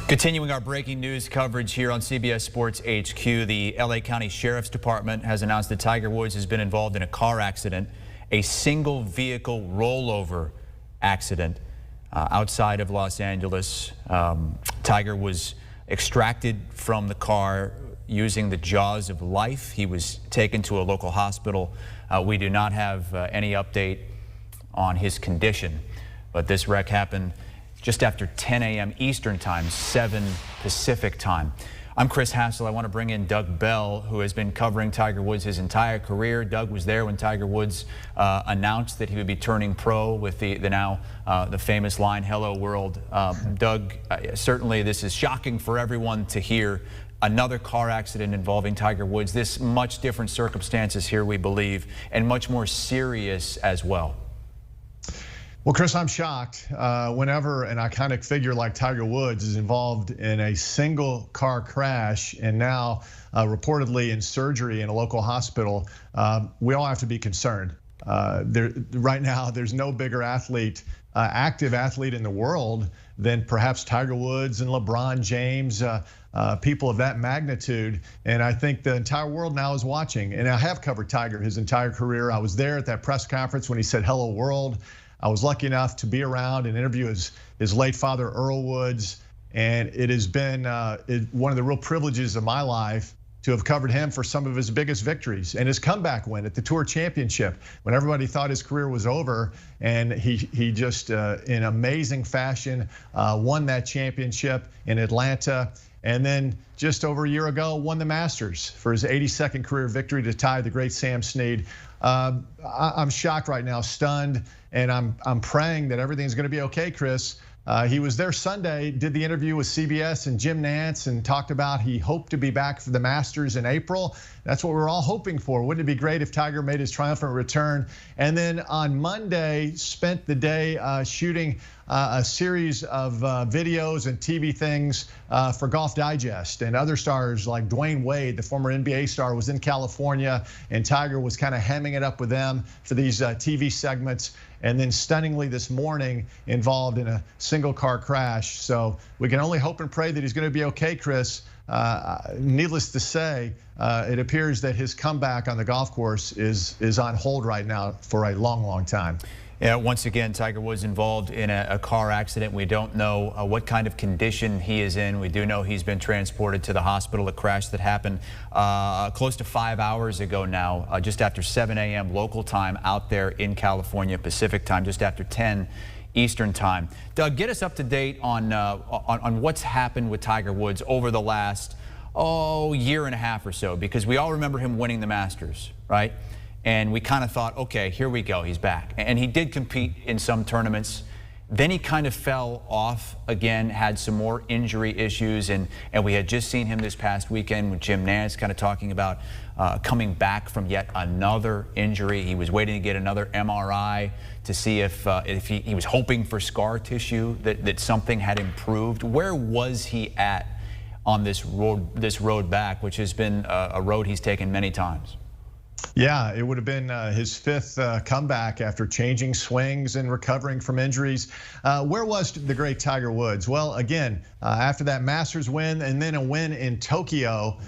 Continuing our breaking news coverage here on CBS Sports HQ, the LA County Sheriff's Department has announced that Tiger Woods has been involved in a car accident, a single vehicle rollover accident outside of Los Angeles. Tiger was extracted from the car using the jaws of life. He was taken to a local hospital. We do not have any update on his condition, but this wreck happened just after 10 a.m. Eastern Time, 7 Pacific Time. I'm Chris Hassel. I want to bring in Doug Bell, who has been covering Tiger Woods his entire career. Doug was there when Tiger Woods announced that he would be turning pro with the famous line, "Hello World." Doug, certainly this is shocking for everyone to hear. Another car accident involving Tiger Woods. This much different circumstances here, we believe, and much more serious as well. Well, Chris, I'm shocked whenever an iconic figure like Tiger Woods is involved in a single car crash and now reportedly in surgery in a local hospital. We all have to be concerned. Right now, there's no bigger athlete, active athlete in the world than perhaps Tiger Woods and LeBron James, people of that magnitude. And I think the entire world now is watching. And I have covered Tiger his entire career. I was there at that press conference when he said, "Hello World." I was lucky enough to be around and interview his late father, Earl Woods. And it has been one of the real privileges of my life to have covered him for some of his biggest victories and his comeback win at the Tour Championship when everybody thought his career was over. And he just, in amazing fashion, won that championship in Atlanta. And then just over a year ago, won the Masters for his 82nd career victory to tie the great Sam Snead. I'm shocked right now, stunned, and I'm praying that everything's going to be okay, Chris. He was there Sunday, did the interview with CBS and Jim Nantz, and talked about he hoped to be back for the Masters in April. That's what we're all hoping for. Wouldn't it be great if Tiger made his triumphant return? And then on Monday, spent the day shooting a series of videos and TV things for Golf Digest, and other stars like Dwayne Wade, the former NBA star, was in California, and Tiger was kind of hemming it up with them for these TV segments. And then stunningly this morning, involved in a single car crash. So we can only hope and pray that he's going to be okay, Chris. Needless to say, it appears that his comeback on the golf course is on hold right now for a long, long time. Yeah, once again, Tiger Woods involved in a car accident. We don't know what kind of condition he is in. We do know he's been transported to the hospital. A crash that happened close to 5 hours ago now, just after 7 a.m. local time out there in California, Pacific time, just after 10 Eastern time. Doug, get us up to date on what's happened with Tiger Woods over the last year and a half or so, because we all remember him winning the Masters, right? And we kind of thought, okay, here we go, he's back. And he did compete in some tournaments. Then he kind of fell off again, had some more injury issues, and we had just seen him this past weekend with Jim Nantz kind of talking about coming back from yet another injury. He was waiting to get another MRI to see if he was hoping for scar tissue, that something had improved. Where was he at on this road back, which has been a road he's taken many times? Yeah, it would have been his fifth comeback after changing swings and recovering from injuries. Where was the great Tiger Woods? Well, again, after that Masters win and then a win in Tokyo,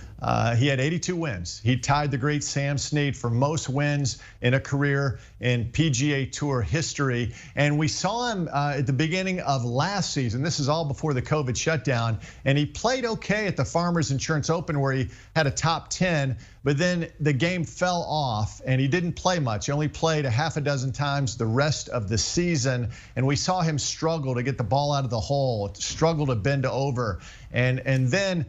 he had 82 wins. He tied the great Sam Snead for most wins in a career in PGA Tour history. And we saw him at the beginning of last season. This is all before the COVID shutdown. And he played okay at the Farmers Insurance Open, where he had a top 10. But then the game fell off and he didn't play much. He only played a half a dozen times the rest of the season. And we saw him struggle to get the ball out of the hole, struggle to bend over. And then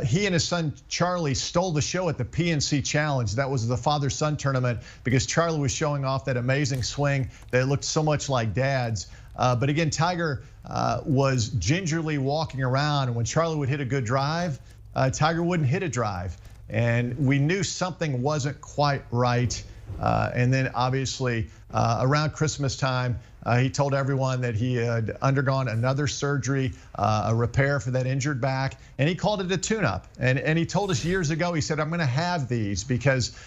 he and his son Charlie stole the show at the PNC Challenge. That was the father-son tournament, because Charlie was showing off that amazing swing that looked so much like Dad's. But again, Tiger was gingerly walking around, and when Charlie would hit a good drive, Tiger wouldn't hit a drive. And we knew something wasn't quite right. And then obviously around Christmas time, he told everyone that he had undergone another surgery, a repair for that injured back, and he called it a tune-up. And he told us years ago, he said, I'm gonna have these because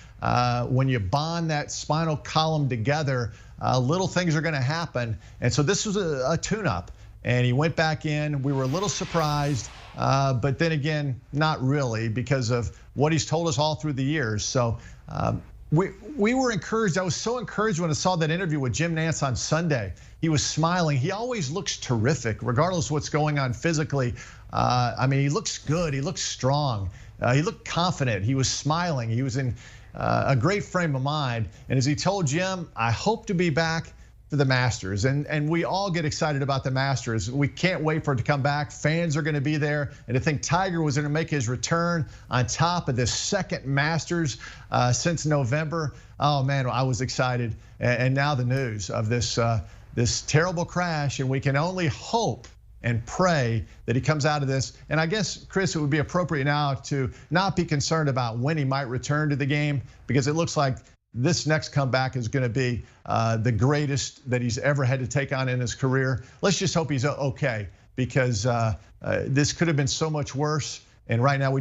when you bond that spinal column together, little things are gonna happen. And so this was a tune-up. and he went back in. We were a little surprised, but then again, not really, because of what he's told us all through the years. So we were encouraged. I was so encouraged when I saw that interview with Jim Nantz on Sunday. He was smiling. He always looks terrific, regardless of what's going on physically. I mean, he looks good. He looks strong. He looked confident. He was smiling. He was in a great frame of mind. And as he told Jim, I hope to be back for the Masters. And we all get excited about the Masters. We can't wait for it to come back. Fans are going to be there. And to think Tiger was going to make his return on top of this second Masters since November. Oh man, I was excited. And now the news of this terrible crash, and we can only hope and pray that he comes out of this. And I guess, Chris, it would be appropriate now to not be concerned about when he might return to the game, because it looks like this next comeback is going to be the greatest that he's ever had to take on in his career. Let's just hope he's okay, because this could have been so much worse. And right now we